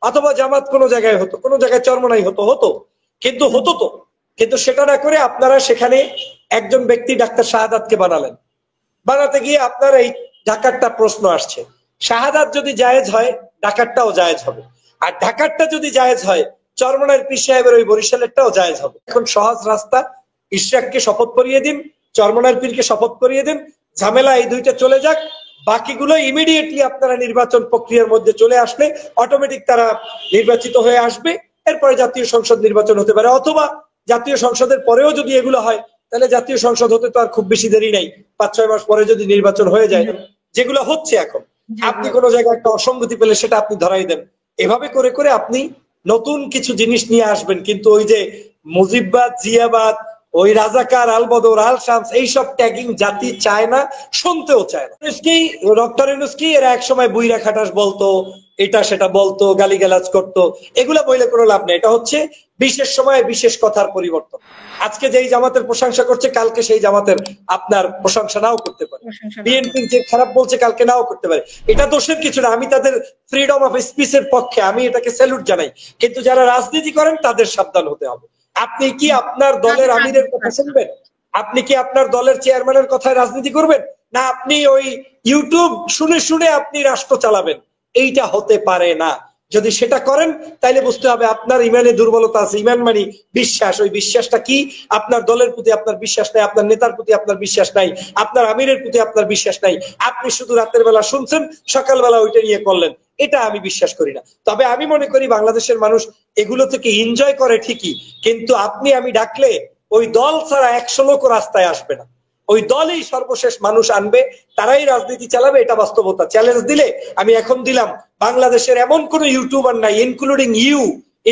অথবা জামাত কোনো জায়গায় হতো, কোনো জায়গায় চরমনাই হতো কিন্তু সেটা না করে আপনারা সেখানে একজন ব্যক্তি ডাক্তার শাহাদাতকে বানাতে গিয়ে আপনার এই ঢাকারটা প্রশ্ন আসছে। শাহাদাত যদি জায়েজ হয় ঢাকারটাও জায়েজ হবে, আর ঢাকারটা যদি জায়েজ হয় চরমনাইয়ের পীর সাহেবের ওই বরিশালেরটাও জায়েজ হবে। এখন সহজ রাস্তা, ইশরাককে শপথ করিয়ে দিন, চরমনাইয়ের পীরকে শপথ করিয়ে দিন, ঝামেলা এই দুইটা চলে যাক। বাকিগুলো ইমিডিয়েটলি আপনারা নির্বাচন প্রক্রিয়ার মধ্যে চলে আসলে অটোমেটিক তারা নির্বাচিত হয়ে আসবে। এরপরে জাতীয় সংসদ নির্বাচন হতে পারে, অথবা জাতীয় সংসদের পরেও যদি এগুলো হয় তাহলে জাতীয় সংসদ হতে তো আর খুব বেশি দেরি নাই, 5-6 মাস পরে যদি নির্বাচন হয়ে যায়, যেগুলো হচ্ছে এখন। আপনি কোনো জায়গায় একটা অসঙ্গতি পেলে সেটা আপনি ধরাই দেন। এভাবে করে করে আপনি নতুন কিছু জিনিস নিয়ে আসবেন। কিন্তু ওই যে মুজিববাদ, জিয়াবাদ, ওই রাজাকার, আল বদর, আল শামস, এইসব ট্যাগিং জাতি চায় না, শুনতেও চায় না। ডক্টর ইউনূসকে এরা একসময় বুইরা খাটাস বলতো, এটা সেটা বলতো, গালিগালাজ করতো, এগুলা বইলে কোনো লাভ নেই। এটা হচ্ছে বিশেষ সময়ে বিশেষ কথার পরিবর্তন। আজকে যেই জামাতের প্রশংসা করছে কালকে সেই জামাতের আপনার প্রশংসা নাও করতে পারে, বিএনপির যে খারাপ বলছে কালকে নাও করতে পারে। এটা দোষের কিছু না, আমি তাদের ফ্রিডম অফ স্পিচের পক্ষে, আমি এটাকে স্যালুট জানাই। কিন্তু যারা রাজনীতি করেন তাদের সাবধান হতে হবে। আপনি কি আপনার দলের আমিরের কথা শুনবেন? আপনি কি আপনার দলের চেয়ারম্যানের কথায় রাজনীতি করবেন? না আপনি ওই ইউটিউব শুনে শুনে আপনি রাষ্ট্র চালাবেন? এইটা হতে পারে না। যদি সেটা করেন তাহলে বুঝতে হবে আপনার ইমানে দুর্বলতা আছে। ইমান মানে বিশ্বাস, ওই বিশ্বাসটা কি? আপনার দলের প্রতি আপনার বিশ্বাস নাই, আপনার নেতার প্রতি আপনার বিশ্বাস নাই, আপনার আমিরের প্রতি আপনার বিশ্বাস নাই। আপনি শুধু রাতের বেলা শুনছেন, সকালবেলা ওইটা নিয়ে করলেন। এটা আমি বিশ্বাস করি না। তবে আমি মনে করি বাংলাদেশের মানুষ এগুলো থেকে এনজয় করে ঠিকই, কিন্তু আপনি আমি ডাকলে ওই দল ছাড়া 100 লোক রাস্তায় আসবে না। ওই দলই সর্বশেষ মানুষ আনবে, তারাই রাজনীতি চালাবে, এটা বাস্তবতা। চ্যালেঞ্জ দিলে আমি এখন দিলাম, বাংলাদেশের এমন কোন ইউটিউবার নাই, including you,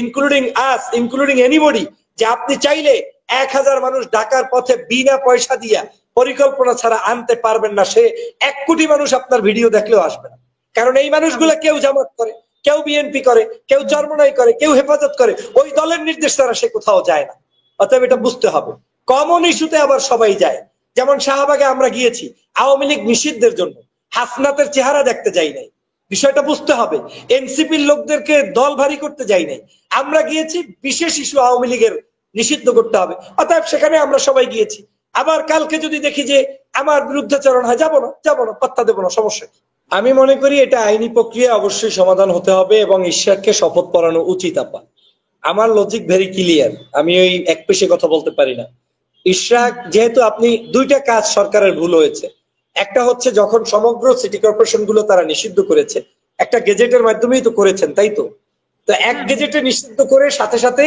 including us, including anybody, যে আপনি চাইলে 1000 মানুষ ঢাকার পথে বিনা পয়সা দিয়া পরিকল্পনা ছাড়া আনতে পারবেন না। সে 1 কোটি মানুষ আপনার ভিডিও দেখলেও আসবে না। কারণ এই মানুষগুলো কেউ জামাত করে, কেউ বিএনপি করে, কেউ চরমনাই করে, কেউ হেফাজত করে, ওই দলের নির্দেশ ছাড়া সে কোথাও যায় না। অতএব এটা বুঝতে হবে। কমন ইস্যুতে আবার সবাই যায়। যেমন শাহবাগে আমরা গিয়েছি আওয়ামী লীগ নিষিদ্ধের জন্য, হাসনাতের চেহারা দেখতে যাই নাই। বিষয়টা বুঝতে হবে। এনসিপির লোকদেরকে দল ভারী করতে যাই নাই, আমরা গিয়েছি বিশেষ ইস্যু আওয়ামী লীগের নিষিদ্ধ করতে হবে। অতএব সেখানে আমরা সবাই গিয়েছি। আবার কালকে যদি দেখি যে আমার বিরুদ্ধাচরণ হয়, যাবো না, পাত্তা দেবো না, সমস্যা। আমি মনে করি এটা আইনি প্রক্রিয়া অবশ্যই সমাধান হতে হবে এবং ঈশ্বরকে শপথ পড়ানো উচিত। আপা, আমার লজিক ভেরি ক্লিয়ার, আমি ওই এক পেশে কথা বলতে পারি না। ইশরাক, যেহেতু আপনি দুইটা কাজ সরকারের ভুল হয়েছে। একটা হচ্ছে যখন সমগ্র সিটি কর্পোরেশন গুলো তারা নিষিদ্ধ করেছে, একটা গেজেটের মাধ্যমেই তো করেছেন, তাই তো? তো এক গেজেটে নিষিদ্ধ করে সাথে সাথে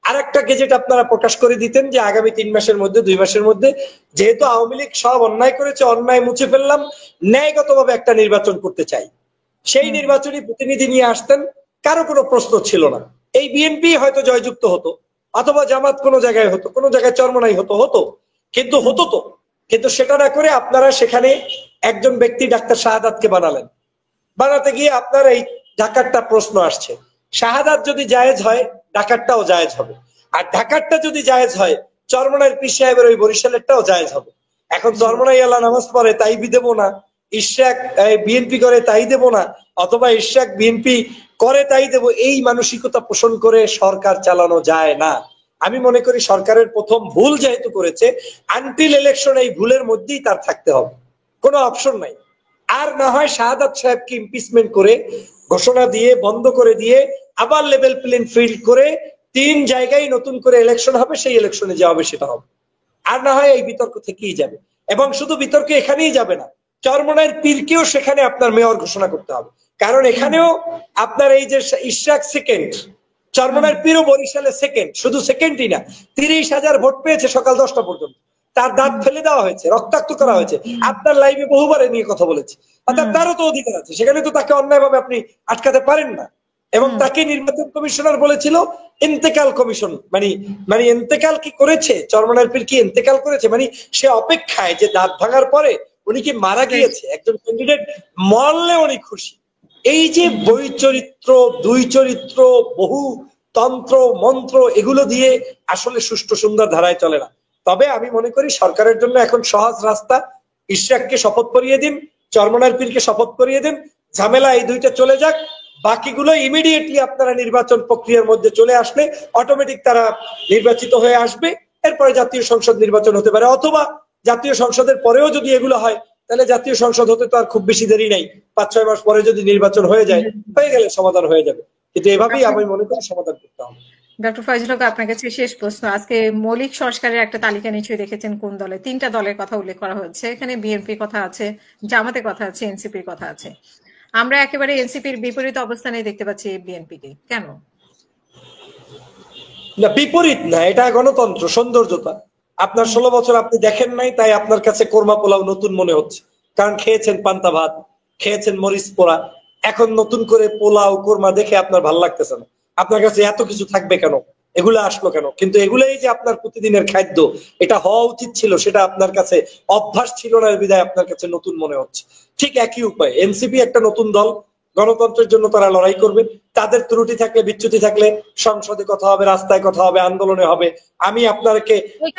আরেকটা গেজেট আপনারা প্রকাশ করে দিতেন যে আগামী 3 মাসের মধ্যে, 2 মাসের মধ্যে, যেহেতু আওয়ামী লীগ সব অন্যায় করেছে, অন্যায় মুছে ফেললাম, ন্যায়গতভাবে একটা নির্বাচন করতে চাই, সেই নির্বাচনী প্রতিনিধি নিয়ে আসতেন, কারো কোনো প্রশ্ন ছিল না। এই বিএনপি হয়তো জয়যুক্ত হতো, অথবা জামাত কোনো জায়গায় হতো, কোনো জায়গায় চরমনাই হতো কিন্তু সেটা না করে আপনারা সেখানে একজন ব্যক্তি ডাক্তার শাহাদাতকে বানাতে গিয়ে আপনার এই ঢাকারটা প্রশ্ন আসছে। শাহাদাত যদি জায়েজ হয় ঢাকারটাও জায়েজ হবে, আর ঢাকারটা যদি জায়েজ হয় চরমনাইয়ের পীর সাহেবের ওই বরিশালেরটাও জায়েজ হবে। এখন চরমনাই আল্লাহ নামাজ পড়ে তাই দেবো না, ইশরাক বিএনপি করে তাই দেবো না, অথবা ইশরাক বিএনপি করে তাই দেবো, এই মানসিকতা পোষণ করে সরকার চালানো যায় না। আমি মনে করি সরকারের প্রথম ভুল যেহেতু করেছে, আনটিল ইলেকশন এই ভুলের মধ্যেই তার থাকতে হবে, কোনো অপশন নাই। আর না হয় শাহাদাত সাহেবকে ইমপিচমেন্ট করে ঘোষণা দিয়ে বন্ধ করে দিয়ে আবার লেভেল প্লেইং ফিল্ড করে 3 জায়গায় নতুন করে ইলেকশন হবে, সেই ইলেকশনে যা হবে সেটা হবে। আর না হয় এই বিতর্ক থেকেই যাবে, এবং শুধু বিতর্ক এখানেই যাবে না, চরমনাইয়ের পীরকেও সেখানে আপনার মেয়র ঘোষণা করতে হবে। কারণ এখানেও আপনার এই যে ইশরাক সেকেন্ড, চরমনাইয়ের পীরও বরিশালে সেকেন্ড, শুধু সেকেন্ডই না, 30,000 ভোট পেয়েছে সকাল 10টা পর্যন্ত, তার দাঁত ফেলে দেওয়া হয়েছে, রক্তাক্ত করা হয়েছে। আপনার লাইভে বহুবার এ নিয়ে কথা বলেছি। অর্থাৎ তারও তো অধিকার আছে, সেখানে তো তাকে অন্যায়ভাবে আপনি আটকাতে পারেন না। এবং তাকে নির্বাচন কমিশনার বলেছিল ইন্তেকাল কমিশন, মানে ইন্তেকাল কি করেছে, চরমনাইয়ের পীর কি ইন্তেকাল করেছে, মানে সে অপেক্ষায় যে দাঁত ভাঙার পরে উনি কি মারা গিয়েছে, একজন ক্যান্ডিডেট মরলে উনি খুশি। এই যে বৈচরিত্র, দুই চরিত্র, বহু তন্ত্র মন্ত্র, এগুলো দিয়ে আসলে সুষ্ঠু সুন্দর ধারায় চলে না। তবে আমি মনে করি সরকারের জন্য এখন সহজ রাস্তা, ইশরাককে শপথ করিয়ে দিন, চরমনাইয়ের পীরকে শপথ করিয়ে দিন, ঝামেলা এই দুইটা চলে যাক। বাকিগুলো ইমিডিয়েটলি আপনারা নির্বাচন প্রক্রিয়ার মধ্যে চলে আসলে অটোমেটিক তারা নির্বাচিত হয়ে আসবে। এরপরে জাতীয় সংসদ নির্বাচন হতে পারে, অথবা জাতীয় সংসদের পরেও যদি এগুলো হয় তাহলে জাতীয় সংসদ হতে তো আর খুব বেশি দেরি নাই, 5-6 মাস পরে যদি নির্বাচন হয়ে যায়, হয়ে গেলে সমাধান হয়ে যাবে। কিন্তু এভাবেই আমি মনে করি সমাধান করতে হবে। ডক্টর ফয়জুল হক, আপনার কাছে শেষ প্রশ্ন। আজকে মৌলিক সংস্কারের একটা তালিকা নিশ্চয়ই দেখেছেন, কোন দলে 3টা দলের কথা উল্লেখ করা হচ্ছে। এখানে বিএনপির কথা আছে, জামাতের কথা আছে, এনসিপির কথা আছে। আমরা একেবারে এনসিপির বিপরীত অবস্থানে দেখতে পাচ্ছি বিএনপিকে, কেন? না, বিপরীত না, এটা গণতন্ত্র, সৌন্দর্যতা। আপনার 16 বছর আপনি দেখেন নাই, তাই আপনার কাছে কোরমা পোলাও নতুন মনে হচ্ছে, কারণ খেয়েছেন পান্তা ভাত, খেয়েছেন মরিচ পোড়া। এখন নতুন করে পোলাও কোরমা দেখে আপনার ভালো লাগতেছে না। আপনার কাছে এত কিছু থাকবে কেন, এগুলো আসলো কেন? কিন্তু এগুলাই যে আপনার প্রতিদিনের খাদ্য, এটা হওয়া উচিত ছিল, সেটা আপনার কাছে অভ্যাস ছিল না, বিধায় আপনার কাছে নতুন মনে হচ্ছে। ঠিক একই উপায় এনসিপি একটা নতুন দল, গণতন্ত্রের জন্য তারা লড়াই করবে। তাদের ত্রুটি থাকলে, বিচ্যুতি থাকলে সংসদে কথা হবে, রাস্তায় কথা হবে, আন্দোলনে হবে। আমি আপনাকে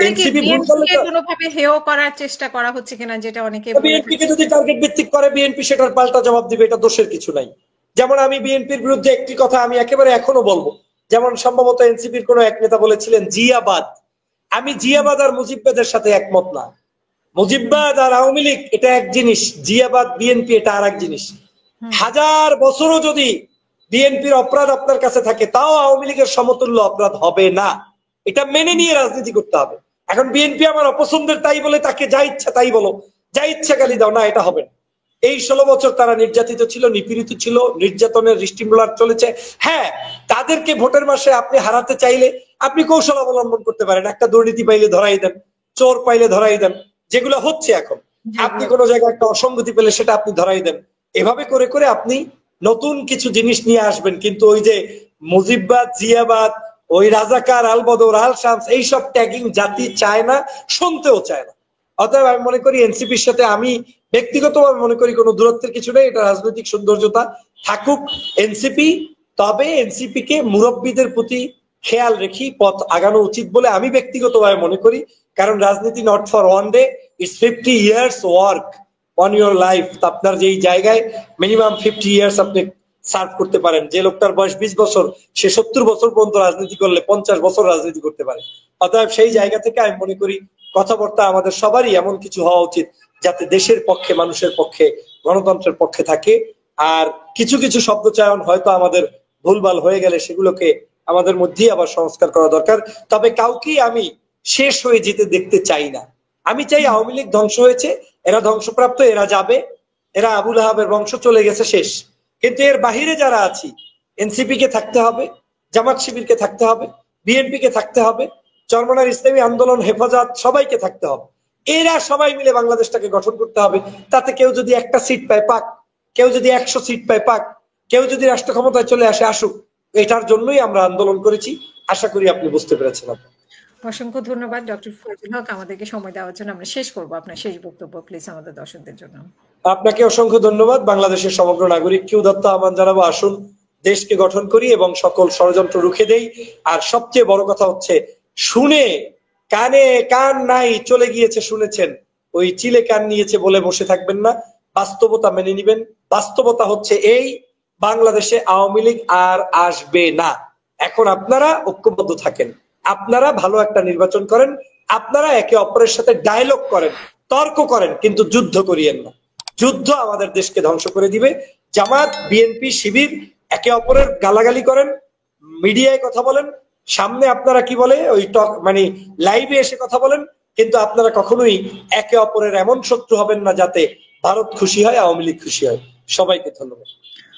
এনসিপি ভুল করলে কোনোভাবে হেয় করার চেষ্টা করা হচ্ছে কিনা, যেটা অনেকে বিএনপি কে যদি টার্গেট ভিত্তিক করে, বিএনপি সেটার পাল্টা জবাব দিবে, এটা দোষের কিছু নাই। যেমন আমি বিএনপির বিরুদ্ধে একটি কথা আমি একেবারে এখনো বলবো, যেমন সম্ভবত এনসিপির কোন এক নেতা বলেছিলেন জিয়াবাদ। আমি জিয়াবাদ আর মুজিববাদের সাথে একমত না। মুজিববাদ আর আওয়ামী লীগ এটা এক জিনিস, জিয়াবাদ বিএনপি এটা আর এক জিনিস। 1000 বছরও যদি বিএনপির অপরাধ আপনার কাছে থাকে, তাও আওয়ামী লীগের সমতুল্য অপরাধ হবে না। এটা মেনে নিয়ে রাজনীতি করতে হবে। এখন বিএনপি আমার অপছন্দের তাই বলে তাকে যা ইচ্ছা তাই বলো, যা ইচ্ছা গালি দাও, না, এটা হবে না। এই 16 বছর তারা নির্যাতিত ছিল, নিপীড়িত ছিল, নির্যাতনের রিস্টিমুলার চলেছে। হ্যাঁ, তাদেরকে ভোটের মাসে আপনি হারাতে চাইলে আপনি কৌশল অবলম্বন করতে পারেন। একটা দুর্নীতি পাইলে ধরাই দেন, চোর পাইলে ধরাই দেন, যেগুলো হচ্ছে এখন। আপনি কোনো জায়গায় একটা অসঙ্গতি পেলে সেটা আপনি ধরাই দেন। এভাবে করে করে আপনি নতুন কিছু জিনিস নিয়ে আসবেন। কিন্তু ওই যে মুজিববাদ, জিয়াবাদ, ওই রাজাকার, আলবদর, আল শামস, এইসব ট্যাগিং জাতি চায় না, শুনতেও চায় না। অতএব আমি মনে করি এনসিপির সাথে আমি ব্যক্তিগতভাবে মনে করি কোনো দূরত্বের কিছু নেই। এটা রাজনৈতিক সৌন্দর্যতা থাকুক এনসিপি, তবে এনসিপি কে মুরব্বীদের প্রতি খেয়াল রেখে পথ আগানো উচিত বলে আমি ব্যক্তিগতভাবে মনে করি। কারণ রাজনীতি not for one day, it's 50 years work on your life. আপনার যেই জায়গায় মিনিমাম 50 years আপনি সার্ভ করতে পারেন। যে লোকটার বয়স 20 বছর, সে 70 বছর পর্যন্ত রাজনীতি করলে 50 বছর রাজনীতি করতে পারে। অতএব সেই জায়গা থেকে আমি মনে করি কথাবার্তা আমাদের সবারই এমন কিছু হওয়া উচিত যাতে দেশের পক্ষে, মানুষের পক্ষে, গণতন্ত্রের পক্ষে থাকে। আর কিছু কিছু শব্দ চয়ন হয়তো আমাদের ভুলভাল হয়ে গেলে সেগুলোকে আমাদের মধ্যেই আবার সংস্কার করা দরকার। তবে কাউকেই আমি শেষ হয়ে যেতে দেখতে চাই না। আমি চাই আওয়ামী লীগ ধ্বংস হয়েছে, এরা ধ্বংসপ্রাপ্ত, এরা যাবে, এরা আবুল আহাবের বংশ চলে গেছে, শেষ। কিন্তু এর বাহিরে যারা আছি, এনসিপি কে থাকতে হবে, জামাত শিবিরকে থাকতে হবে, বিএনপি কে থাকতে হবে, চরমনার ইসলামী আন্দোলন, হেফাজত, সবাইকে থাকতে হবে। এরা সবাই মিলে বাংলাদেশটাকে গঠন করতে হবে। তাতে কেউ যদি একটা সিট পায় পাক, কেউ যদি 100 সিট পায় পাক, কেউ যদি রাষ্ট্র ক্ষমতায় চলে আসে আসুক। এটার জন্যই আমরা আন্দোলন করেছি। আশা করি আপনি বুঝতে পেরেছেন। অসংখ্য ধন্যবাদ ডক্টর ফয়জুল হক, আমাদেরকে সময় দেওয়ার জন্য। আমরা শেষ করবো, আপনার শেষ বক্তব্য প্লিজ আমাদের দর্শকদের জন্য। আপনাকে অসংখ্য ধন্যবাদ। বাংলাদেশের সমগ্র নাগরিককে উদাত্ত আহ্বান জানাবো, আসুন দেশকে গঠন করি এবং সকল ষড়যন্ত্র রুখে দেই। আর সবচেয়ে বড় কথা হচ্ছে, শুনে কানে কান নাই, চলে গিয়েছে শুনেছেন, ওই চিলে কান নিয়েছে বলে বসে থাকবেন না, বাস্তবতা মেনে নিবেন। বাস্তবতা হচ্ছে এই, বাংলাদেশে আওয়ামী লীগ আর আসবে না। এখন আপনারা ঐক্যবদ্ধ থাকেন, আপনারা ভালো একটা নির্বাচন করেন, আপনারা একে অপরের সাথে ডায়লগ করেন, তর্ক করেন, কিন্তু যুদ্ধ করিয়েন না। যুদ্ধ আমাদের দেশকে ধ্বংস করে দিবে। জামাত, বিএনপি, শিবির একে অপরের গালাগালি করেন, মিডিয়ায় কথা বলেন, সামনে আপনারা কি বলে ওই মানে লাইভে এসে কথা বলেন, কিন্তু আপনারা কখনোই একে অপরের এমন শত্রু হবেন না যাতে ভারত খুশি হয়, আওয়ামী লীগ খুশি হয়। সবাইকে ধন্যবাদ।